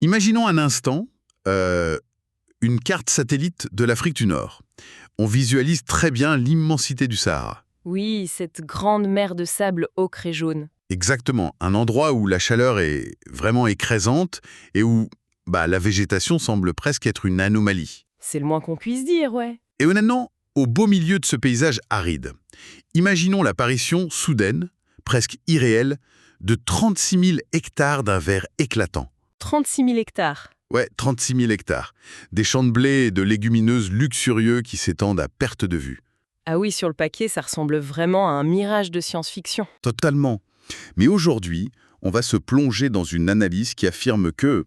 Imaginons un instant une carte satellite de l'Afrique du Nord. On visualise très bien l'immensité du Sahara. Oui, cette grande mer de sable ocre et jaune. Exactement, un endroit où la chaleur est vraiment écrasante et où la végétation semble presque être une anomalie. C'est le moins qu'on puisse dire, ouais. Et honnêtement, au beau milieu de ce paysage aride, imaginons l'apparition soudaine, presque irréelle, de 36 000 hectares d'un vert éclatant. 36 000 hectares. Ouais, 36 000 hectares. Des champs de blé et de légumineuses luxurieux qui s'étendent à perte de vue. Ah oui, sur le paquet, ça ressemble vraiment à un mirage de science-fiction. Totalement. Mais aujourd'hui, on va se plonger dans une analyse qui affirme que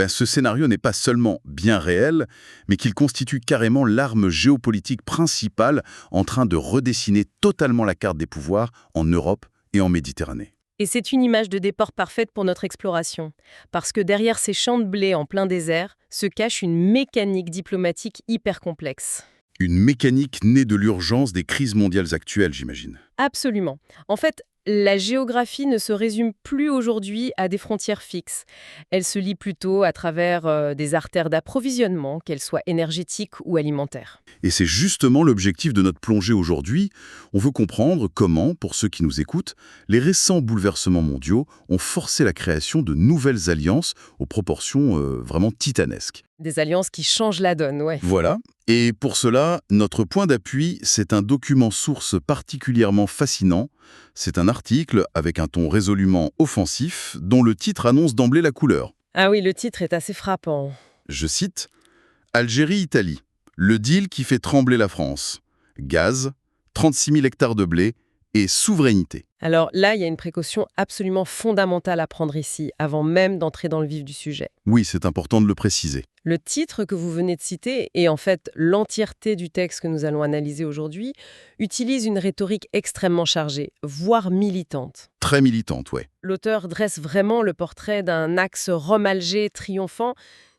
ce scénario n'est pas seulement bien réel, mais qu'il constitue carrément l'arme géopolitique principale en train de redessiner totalement la carte des pouvoirs en Europe et en Méditerranée. Et c'est une image de déport parfaite pour notre exploration. Parce que derrière ces champs de blé en plein désert se cache une mécanique diplomatique hyper complexe. Une mécanique née de l'urgence des crises mondiales actuelles, j'imagine. Absolument. En fait, la géographie ne se résume plus aujourd'hui à des frontières fixes. Elle se lie plutôt à travers des artères d'approvisionnement, qu'elles soient énergétiques ou alimentaires. Et c'est justement l'objectif de notre plongée aujourd'hui. On veut comprendre comment, pour ceux qui nous écoutent, les récents bouleversements mondiaux ont forcé la création de nouvelles alliances aux proportions vraiment titanesques. Des alliances qui changent la donne, ouais. Voilà. Et pour cela, notre point d'appui, c'est un document source particulièrement fascinant. C'est un article avec un ton résolument offensif, dont le titre annonce d'emblée la couleur. Ah oui, le titre est assez frappant. Je cite « Algérie-Italie, le deal qui fait trembler la France. Gaz, 36 000 hectares de blé et souveraineté. » Alors là, il y a une précaution absolument fondamentale à prendre ici, avant même d'entrer dans le vif du sujet. Oui, c'est important de le préciser. Le titre que vous venez de citer, et en fait l'entièreté du texte que nous allons analyser aujourd'hui, utilise une rhétorique extrêmement chargée, voire militante. Très militante, ouais. L'auteur dresse vraiment le portrait d'un axe Rome-Alger triomphant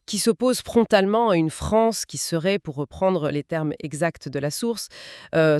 qui s'oppose frontalement à une France qui serait, pour reprendre les termes exacts de la source,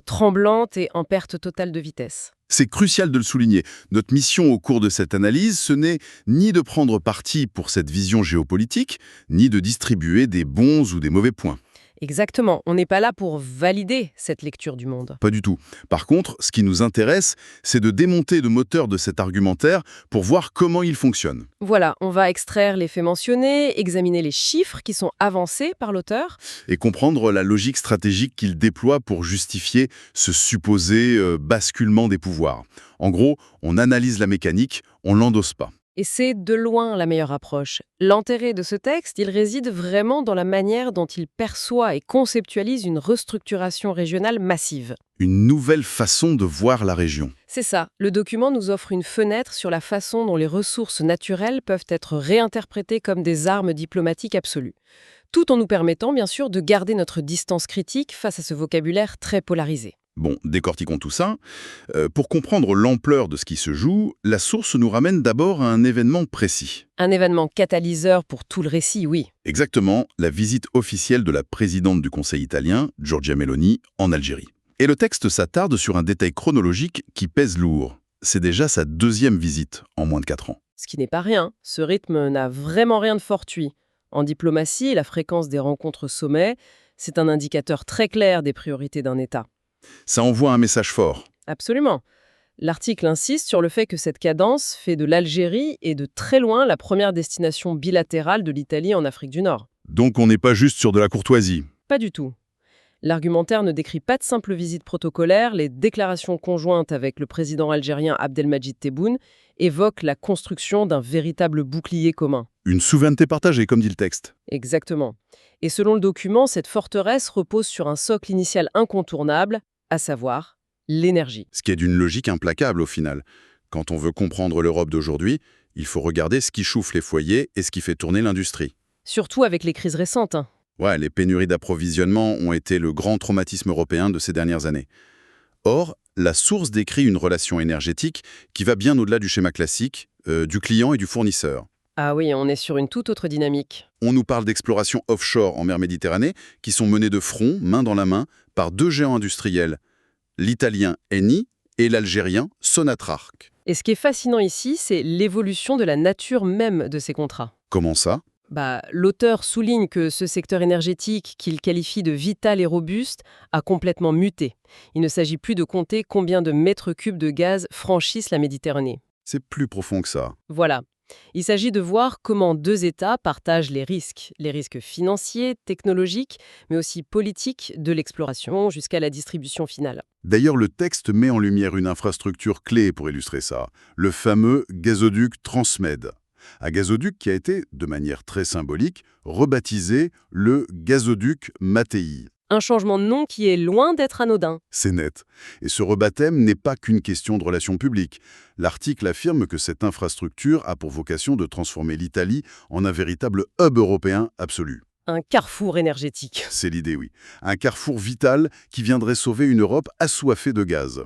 tremblante et en perte totale de vitesse. C'est crucial de le souligner. Notre mission au cours de cette analyse, ce n'est ni de prendre parti pour cette vision géopolitique, ni de distribuer des bons ou des mauvais points. Exactement, on n'est pas là pour valider cette lecture du monde. Pas du tout. Par contre, ce qui nous intéresse, c'est de démonter le moteur de cet argumentaire pour voir comment il fonctionne. Voilà, on va extraire les faits mentionnés, examiner les chiffres qui sont avancés par l'auteur. Et comprendre la logique stratégique qu'il déploie pour justifier ce supposé basculement des pouvoirs. En gros, on analyse la mécanique, on l'endosse pas. Et c'est de loin la meilleure approche. L'intérêt de ce texte, il réside vraiment dans la manière dont il perçoit et conceptualise une restructuration régionale massive. Une nouvelle façon de voir la région. C'est ça, le document nous offre une fenêtre sur la façon dont les ressources naturelles peuvent être réinterprétées comme des armes diplomatiques absolues. Tout en nous permettant, bien sûr, de garder notre distance critique face à ce vocabulaire très polarisé. Bon, décortiquons tout ça. Pour comprendre l'ampleur de ce qui se joue, la source nous ramène d'abord à un événement précis. Un événement catalyseur pour tout le récit, oui. Exactement, la visite officielle de la présidente du Conseil italien, Giorgia Meloni, en Algérie. Et le texte s'attarde sur un détail chronologique qui pèse lourd. C'est déjà sa deuxième visite en moins de 4 ans. Ce qui n'est pas rien, ce rythme n'a vraiment rien de fortuit. En diplomatie, la fréquence des rencontres sommets, c'est un indicateur très clair des priorités d'un État. Ça envoie un message fort. Absolument. L'article insiste sur le fait que cette cadence fait de l'Algérie et de très loin la première destination bilatérale de l'Italie en Afrique du Nord. Donc on n'est pas juste sur de la courtoisie. Pas du tout. L'argumentaire ne décrit pas de simples visites protocolaires, les déclarations conjointes avec le président algérien Abdelmadjid Tebboune évoquent la construction d'un véritable bouclier commun. Une souveraineté partagée, comme dit le texte. Exactement. Et selon le document, cette forteresse repose sur un socle initial incontournable, à savoir l'énergie. Ce qui est d'une logique implacable au final. Quand on veut comprendre l'Europe d'aujourd'hui, il faut regarder ce qui chauffe les foyers et ce qui fait tourner l'industrie. Surtout avec les crises récentes. Ouais, les pénuries d'approvisionnement ont été le grand traumatisme européen de ces dernières années. Or, la source décrit une relation énergétique qui va bien au-delà du schéma classique, du client et du fournisseur. Ah oui, on est sur une toute autre dynamique. On nous parle d'explorations offshore en mer Méditerranée qui sont menées de front, main dans la main, par deux géants industriels, l'italien Eni et l'algérien Sonatrach. Et ce qui est fascinant ici, c'est l'évolution de la nature même de ces contrats. Comment ça ? L'auteur souligne que ce secteur énergétique, qu'il qualifie de vital et robuste, a complètement muté. Il ne s'agit plus de compter combien de mètres cubes de gaz franchissent la Méditerranée. C'est plus profond que ça. Voilà. Il s'agit de voir comment deux États partagent les risques financiers, technologiques, mais aussi politiques, de l'exploration jusqu'à la distribution finale. D'ailleurs, le texte met en lumière une infrastructure clé pour illustrer ça, le fameux gazoduc Transmed. Un gazoduc qui a été, de manière très symbolique, rebaptisé le gazoduc Mattei. Un changement de nom qui est loin d'être anodin. C'est net. Et ce rebaptême n'est pas qu'une question de relations publiques. L'article affirme que cette infrastructure a pour vocation de transformer l'Italie en un véritable hub européen absolu. Un carrefour énergétique. C'est l'idée, oui. Un carrefour vital qui viendrait sauver une Europe assoiffée de gaz.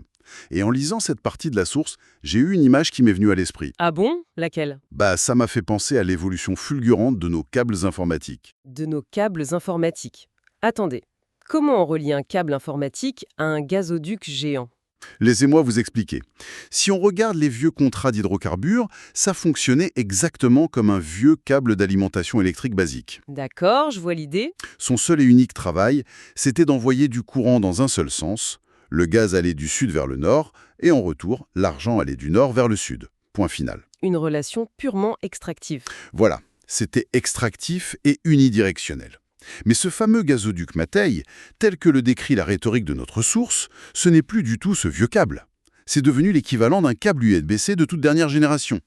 Et en lisant cette partie de la source, j'ai eu une image qui m'est venue à l'esprit. Ah bon? Laquelle? Ça m'a fait penser à l'évolution fulgurante de nos câbles informatiques. De nos câbles informatiques. Attendez, comment on relie un câble informatique à un gazoduc géant? Laissez-moi vous expliquer. Si on regarde les vieux contrats d'hydrocarbures, ça fonctionnait exactement comme un vieux câble d'alimentation électrique basique. D'accord, je vois l'idée. Son seul et unique travail, c'était d'envoyer du courant dans un seul sens. Le gaz allait du sud vers le nord, et en retour, l'argent allait du nord vers le sud. Point final. Une relation purement extractive. Voilà, c'était extractif et unidirectionnel. Mais ce fameux gazoduc Mattei, tel que le décrit la rhétorique de notre source, ce n'est plus du tout ce vieux câble. C'est devenu l'équivalent d'un câble USB-C de toute dernière génération.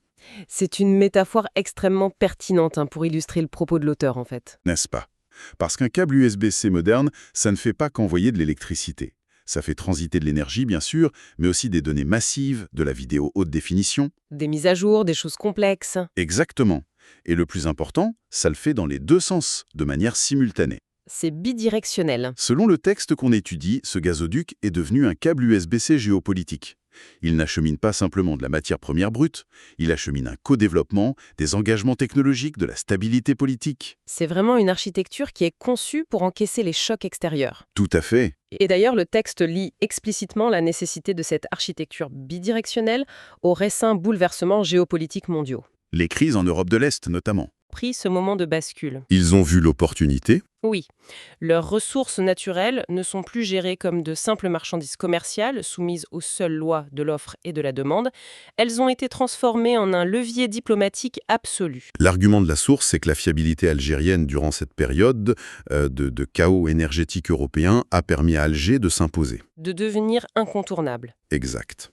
C'est une métaphore extrêmement pertinente pour illustrer le propos de l'auteur, en fait. N'est-ce pas? Parce qu'un câble USB-C moderne, ça ne fait pas qu'envoyer de l'électricité. Ça fait transiter de l'énergie, bien sûr, mais aussi des données massives, de la vidéo haute définition. Des mises à jour, des choses complexes. Exactement. Et le plus important, ça le fait dans les deux sens, de manière simultanée. C'est bidirectionnel. Selon le texte qu'on étudie, ce gazoduc est devenu un câble USB-C géopolitique. Il n'achemine pas simplement de la matière première brute, il achemine un co-développement, des engagements technologiques, de la stabilité politique. C'est vraiment une architecture qui est conçue pour encaisser les chocs extérieurs. Tout à fait. Et d'ailleurs, le texte lie explicitement la nécessité de cette architecture bidirectionnelle aux récents bouleversements géopolitiques mondiaux. Les crises en Europe de l'Est, notamment. Pris ce moment de bascule. Ils ont vu l'opportunité. Oui, leurs ressources naturelles ne sont plus gérées comme de simples marchandises commerciales soumises aux seules lois de l'offre et de la demande. Elles ont été transformées en un levier diplomatique absolu. L'argument de la source, c'est que la fiabilité algérienne durant cette période de chaos énergétique européen a permis à Alger de s'imposer. De devenir incontournable. Exact.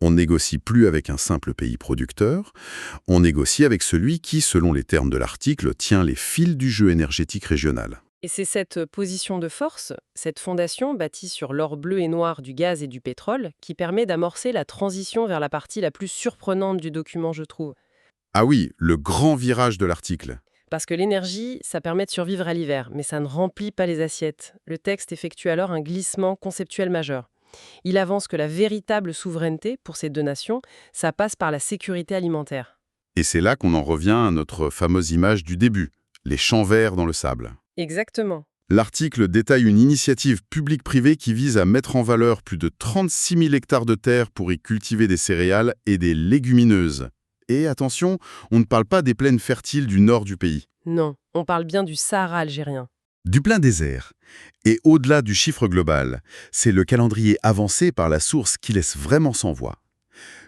On négocie plus avec un simple pays producteur, on négocie avec celui qui, selon les termes de l'article, tient les fils du jeu énergétique régional. Et c'est cette position de force, cette fondation bâtie sur l'or bleu et noir du gaz et du pétrole, qui permet d'amorcer la transition vers la partie la plus surprenante du document, je trouve. Ah oui, le grand virage de l'article. Parce que l'énergie, ça permet de survivre à l'hiver, mais ça ne remplit pas les assiettes. Le texte effectue alors un glissement conceptuel majeur. Il avance que la véritable souveraineté pour ces deux nations, ça passe par la sécurité alimentaire. Et c'est là qu'on en revient à notre fameuse image du début, les champs verts dans le sable. Exactement. L'article détaille une initiative publique-privée qui vise à mettre en valeur plus de 36 000 hectares de terre pour y cultiver des céréales et des légumineuses. Et attention, on ne parle pas des plaines fertiles du nord du pays. Non, on parle bien du Sahara algérien. Du plein désert. Et au-delà du chiffre global, c'est le calendrier avancé par la source qui laisse vraiment sans voix.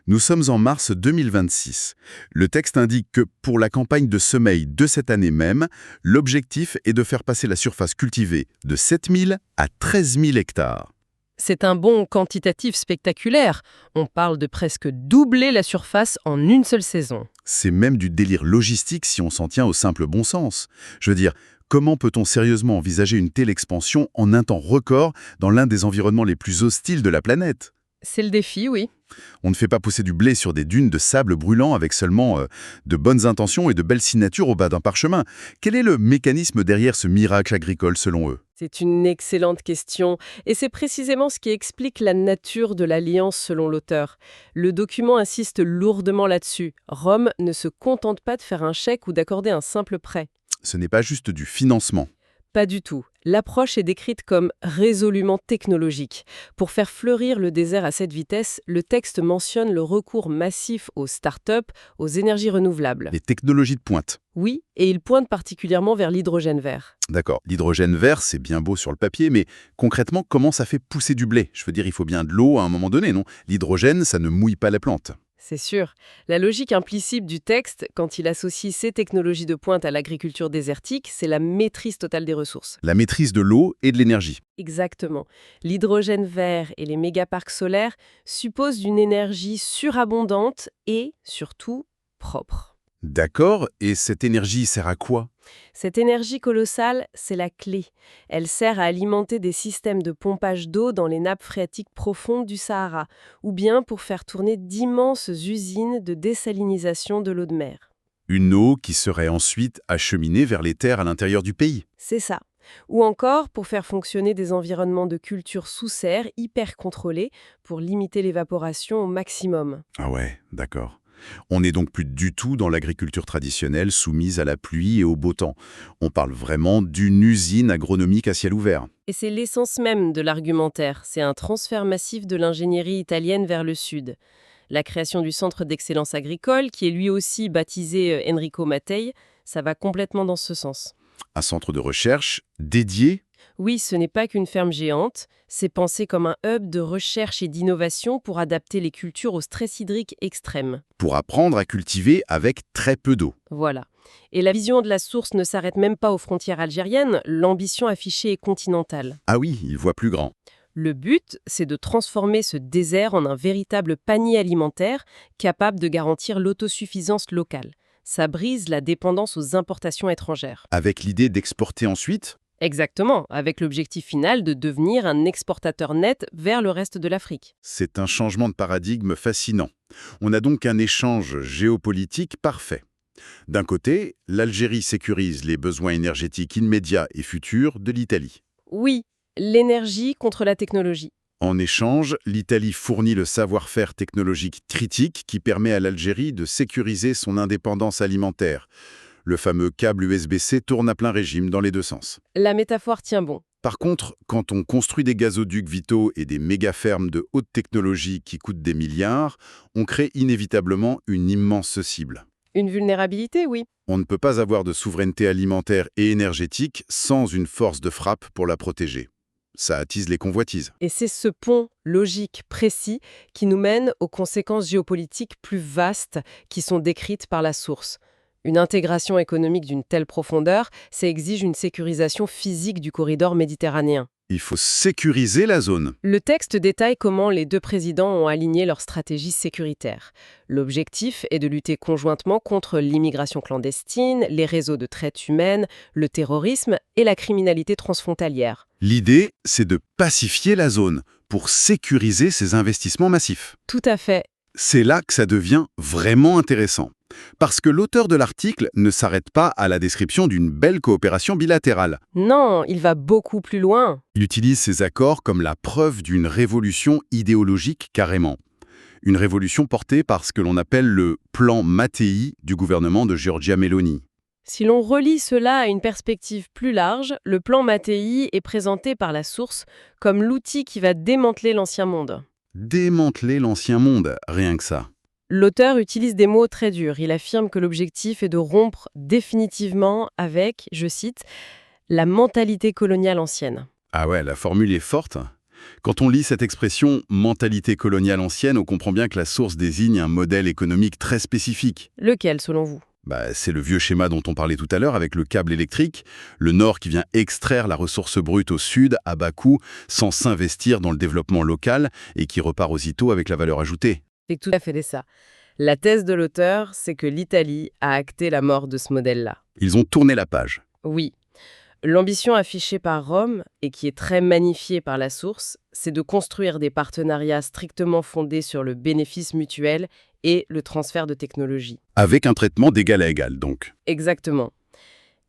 Nous sommes en mars 2026. Le texte indique que pour la campagne de semeil de cette année même, l'objectif est de faire passer la surface cultivée de 7 000 à 13 000 hectares. C'est un bond quantitatif spectaculaire. On parle de presque doubler la surface en une seule saison. C'est même du délire logistique si on s'en tient au simple bon sens. Je veux dire, comment peut-on sérieusement envisager une telle expansion en un temps record dans l'un des environnements les plus hostiles de la planète ? C'est le défi, oui. On ne fait pas pousser du blé sur des dunes de sable brûlant avec seulement de bonnes intentions et de belles signatures au bas d'un parchemin. Quel est le mécanisme derrière ce miracle agricole selon eux ? C'est une excellente question, et c'est précisément ce qui explique la nature de l'alliance selon l'auteur. Le document insiste lourdement là-dessus. Rome ne se contente pas de faire un chèque ou d'accorder un simple prêt. Ce n'est pas juste du financement. Pas du tout. L'approche est décrite comme résolument technologique. Pour faire fleurir le désert à cette vitesse, le texte mentionne le recours massif aux start-up, aux énergies renouvelables. Les technologies de pointe. Oui, et il pointe particulièrement vers l'hydrogène vert. D'accord. L'hydrogène vert, c'est bien beau sur le papier, mais concrètement, comment ça fait pousser du blé? Je veux dire, il faut bien de l'eau à un moment donné, non? L'hydrogène, ça ne mouille pas les plantes. C'est sûr. La logique implicite du texte, quand il associe ces technologies de pointe à l'agriculture désertique, c'est la maîtrise totale des ressources. La maîtrise de l'eau et de l'énergie. Exactement. L'hydrogène vert et les mégaparcs solaires supposent une énergie surabondante et, surtout, propre. D'accord, et cette énergie sert à quoi? Cette énergie colossale, c'est la clé. Elle sert à alimenter des systèmes de pompage d'eau dans les nappes phréatiques profondes du Sahara, ou bien pour faire tourner d'immenses usines de désalinisation de l'eau de mer. Une eau qui serait ensuite acheminée vers les terres à l'intérieur du pays. C'est ça. Ou encore pour faire fonctionner des environnements de culture sous serre hyper contrôlés pour limiter l'évaporation au maximum. Ah ouais, d'accord. On n'est donc plus du tout dans l'agriculture traditionnelle soumise à la pluie et au beau temps. On parle vraiment d'une usine agronomique à ciel ouvert. Et c'est l'essence même de l'argumentaire. C'est un transfert massif de l'ingénierie italienne vers le sud. La création du Centre d'excellence agricole, qui est lui aussi baptisé Enrico Mattei, ça va complètement dans ce sens. Un centre de recherche dédié. Oui, ce n'est pas qu'une ferme géante, c'est pensé comme un hub de recherche et d'innovation pour adapter les cultures au stress hydrique extrême. Pour apprendre à cultiver avec très peu d'eau. Voilà. Et la vision de la source ne s'arrête même pas aux frontières algériennes, l'ambition affichée est continentale. Ah oui, il voit plus grand. Le but, c'est de transformer ce désert en un véritable panier alimentaire capable de garantir l'autosuffisance locale. Ça brise la dépendance aux importations étrangères. Avec l'idée d'exporter ensuite. Exactement, avec l'objectif final de devenir un exportateur net vers le reste de l'Afrique. C'est un changement de paradigme fascinant. On a donc un échange géopolitique parfait. D'un côté, l'Algérie sécurise les besoins énergétiques immédiats et futurs de l'Italie. Oui, l'énergie contre la technologie. En échange, l'Italie fournit le savoir-faire technologique critique qui permet à l'Algérie de sécuriser son indépendance alimentaire. Le fameux câble USB-C tourne à plein régime dans les deux sens. La métaphore tient bon. Par contre, quand on construit des gazoducs vitaux et des méga-fermes de haute technologie qui coûtent des milliards, on crée inévitablement une immense cible. Une vulnérabilité, oui. On ne peut pas avoir de souveraineté alimentaire et énergétique sans une force de frappe pour la protéger. Ça attise les convoitises. Et c'est ce pont logique précis qui nous mène aux conséquences géopolitiques plus vastes qui sont décrites par la source. Une intégration économique d'une telle profondeur, ça exige une sécurisation physique du corridor méditerranéen. Il faut sécuriser la zone. Le texte détaille comment les deux présidents ont aligné leur stratégie sécuritaire. L'objectif est de lutter conjointement contre l'immigration clandestine, les réseaux de traite humaine, le terrorisme et la criminalité transfrontalière. L'idée, c'est de pacifier la zone pour sécuriser ces investissements massifs. Tout à fait. C'est là que ça devient vraiment intéressant. Parce que l'auteur de l'article ne s'arrête pas à la description d'une belle coopération bilatérale. Non, il va beaucoup plus loin. Il utilise ces accords comme la preuve d'une révolution idéologique carrément. Une révolution portée par ce que l'on appelle le plan Mattei du gouvernement de Giorgia Meloni. Si l'on relie cela à une perspective plus large, le plan Mattei est présenté par la source comme l'outil qui va démanteler l'ancien monde. Démanteler l'ancien monde, rien que ça. L'auteur utilise des mots très durs. Il affirme que l'objectif est de rompre définitivement avec, je cite, « la mentalité coloniale ancienne ». Ah ouais, la formule est forte. Quand on lit cette expression « mentalité coloniale ancienne », on comprend bien que la source désigne un modèle économique très spécifique. Lequel, selon vous ? C'est le vieux schéma dont on parlait tout à l'heure avec le câble électrique, le Nord qui vient extraire la ressource brute au Sud à bas coût sans s'investir dans le développement local et qui repart aussitôt avec la valeur ajoutée. C'est tout à fait ça. La thèse de l'auteur, c'est que l'Italie a acté la mort de ce modèle-là. Ils ont tourné la page. Oui. L'ambition affichée par Rome, et qui est très magnifiée par la source, c'est de construire des partenariats strictement fondés sur le bénéfice mutuel et le transfert de technologie. Avec un traitement d'égal à égal, donc. Exactement.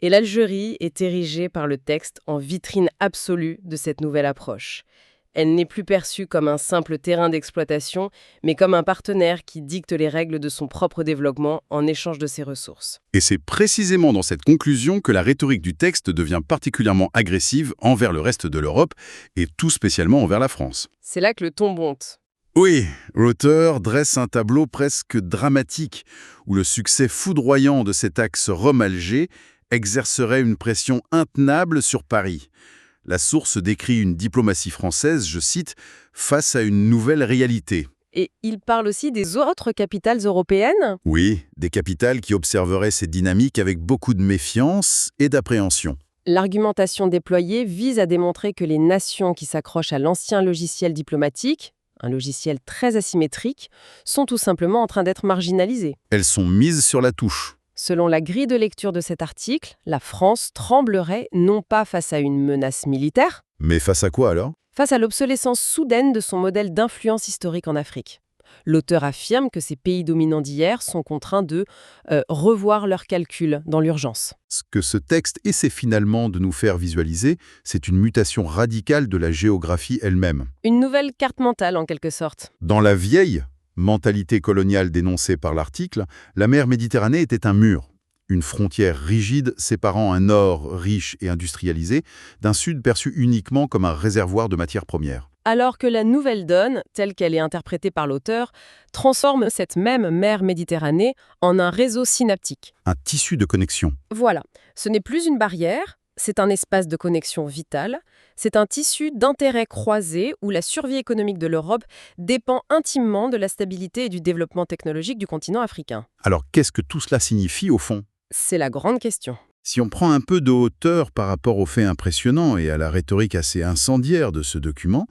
Et l'Algérie est érigée par le texte en vitrine absolue de cette nouvelle approche. Elle n'est plus perçue comme un simple terrain d'exploitation, mais comme un partenaire qui dicte les règles de son propre développement en échange de ses ressources. Et c'est précisément dans cette conclusion que la rhétorique du texte devient particulièrement agressive envers le reste de l'Europe, et tout spécialement envers la France. C'est là que le ton monte. Oui, l'auteur dresse un tableau presque dramatique, où le succès foudroyant de cet axe Rome-Alger exercerait une pression intenable sur Paris. La source décrit une diplomatie française, je cite, « face à une nouvelle réalité ». Et il parle aussi des autres capitales européennes. Oui, des capitales qui observeraient ces dynamiques avec beaucoup de méfiance et d'appréhension. L'argumentation déployée vise à démontrer que les nations qui s'accrochent à l'ancien logiciel diplomatique, un logiciel très asymétrique, sont tout simplement en train d'être marginalisées. Elles sont mises sur la touche. Selon la grille de lecture de cet article, la France tremblerait non pas face à une menace militaire, Mais face à quoi alors? face à l'obsolescence soudaine de son modèle d'influence historique en Afrique. L'auteur affirme que ces pays dominants d'hier sont contraints de revoir leurs calculs dans l'urgence. Ce que ce texte essaie finalement de nous faire visualiser, c'est une mutation radicale de la géographie elle-même. Une nouvelle carte mentale en quelque sorte. Dans la vieille mentalité coloniale dénoncée par l'article, la mer Méditerranée était un mur, une frontière rigide séparant un nord riche et industrialisé d'un sud perçu uniquement comme un réservoir de matières premières. Alors que la nouvelle donne, telle qu'elle est interprétée par l'auteur, transforme cette même mer Méditerranée en un réseau synaptique. Un tissu de connexion. Voilà, ce n'est plus une barrière, c'est un espace de connexion vitale, c'est un tissu d'intérêts croisés où la survie économique de l'Europe dépend intimement de la stabilité et du développement technologique du continent africain. Alors qu'est-ce que tout cela signifie au fond? C'est la grande question. Si on prend un peu de hauteur par rapport aux faits impressionnants et à la rhétorique assez incendiaire de ce document,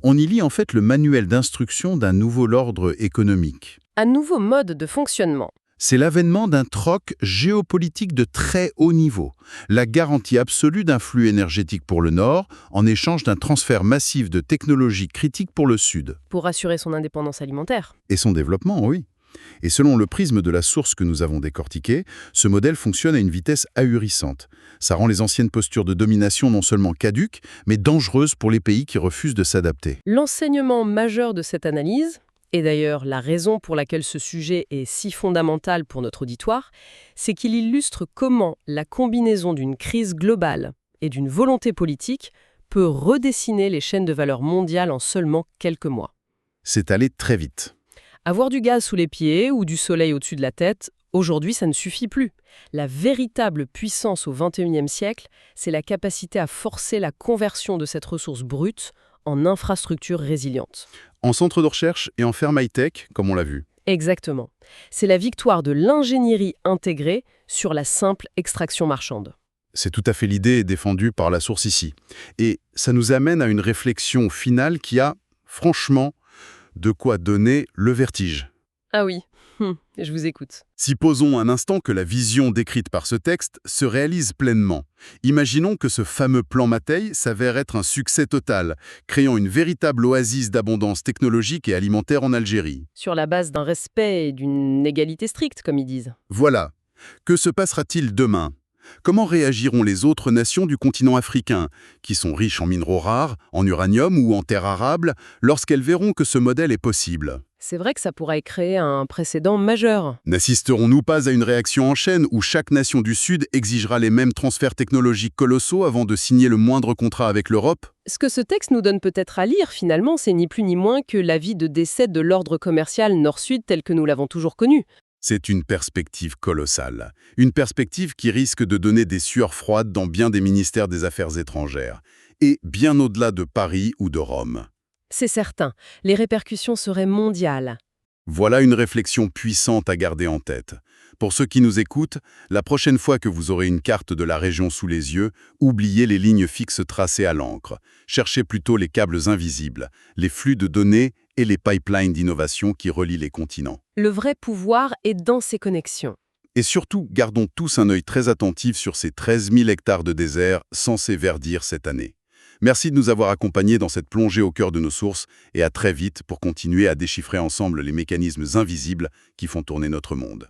on y lit en fait le manuel d'instruction d'un nouvel ordre économique. Un nouveau mode de fonctionnement. C'est l'avènement d'un troc géopolitique de très haut niveau, la garantie absolue d'un flux énergétique pour le Nord en échange d'un transfert massif de technologies critiques pour le Sud. Pour assurer son indépendance alimentaire. Et son développement, oui. Et selon le prisme de la source que nous avons décortiquée, ce modèle fonctionne à une vitesse ahurissante. Ça rend les anciennes postures de domination non seulement caduques, mais dangereuses pour les pays qui refusent de s'adapter. L'enseignement majeur de cette analyse, et d'ailleurs la raison pour laquelle ce sujet est si fondamental pour notre auditoire, c'est qu'il illustre comment la combinaison d'une crise globale et d'une volonté politique peut redessiner les chaînes de valeur mondiales en seulement quelques mois. C'est allé très vite. Avoir du gaz sous les pieds ou du soleil au-dessus de la tête, aujourd'hui ça ne suffit plus. La véritable puissance au XXIe siècle, c'est la capacité à forcer la conversion de cette ressource brute en infrastructures résilientes. En centre de recherche et en ferme high-tech, comme on l'a vu. Exactement. C'est la victoire de l'ingénierie intégrée sur la simple extraction marchande. C'est tout à fait l'idée défendue par la source ici. Et ça nous amène à une réflexion finale qui a, franchement, de quoi donner le vertige. Ah oui, je vous écoute. Supposons un instant que la vision décrite par ce texte se réalise pleinement. Imaginons que ce fameux plan Mattei s'avère être un succès total, créant une véritable oasis d'abondance technologique et alimentaire en Algérie. Sur la base d'un respect et d'une égalité stricte, comme ils disent. Voilà. Que se passera-t-il demain ? Comment réagiront les autres nations du continent africain, qui sont riches en minéraux rares, en uranium ou en terres arables, lorsqu'elles verront que ce modèle est possible ? C'est vrai que ça pourrait créer un précédent majeur. N'assisterons-nous pas à une réaction en chaîne où chaque nation du Sud exigera les mêmes transferts technologiques colossaux avant de signer le moindre contrat avec l'Europe ? Ce que ce texte nous donne peut-être à lire, finalement, c'est ni plus ni moins que l'avis de décès de l'ordre commercial Nord-Sud tel que nous l'avons toujours connu. C'est une perspective colossale. Une perspective qui risque de donner des sueurs froides dans bien des ministères des Affaires étrangères. Et bien au-delà de Paris ou de Rome. C'est certain, les répercussions seraient mondiales. Voilà une réflexion puissante à garder en tête. Pour ceux qui nous écoutent, la prochaine fois que vous aurez une carte de la région sous les yeux, oubliez les lignes fixes tracées à l'encre. Cherchez plutôt les câbles invisibles, les flux de données et les pipelines d'innovation qui relient les continents. Le vrai pouvoir est dans ces connexions. Et surtout, gardons tous un œil très attentif sur ces 13 000 hectares de désert censés verdir cette année. Merci de nous avoir accompagnés dans cette plongée au cœur de nos sources et à très vite pour continuer à déchiffrer ensemble les mécanismes invisibles qui font tourner notre monde.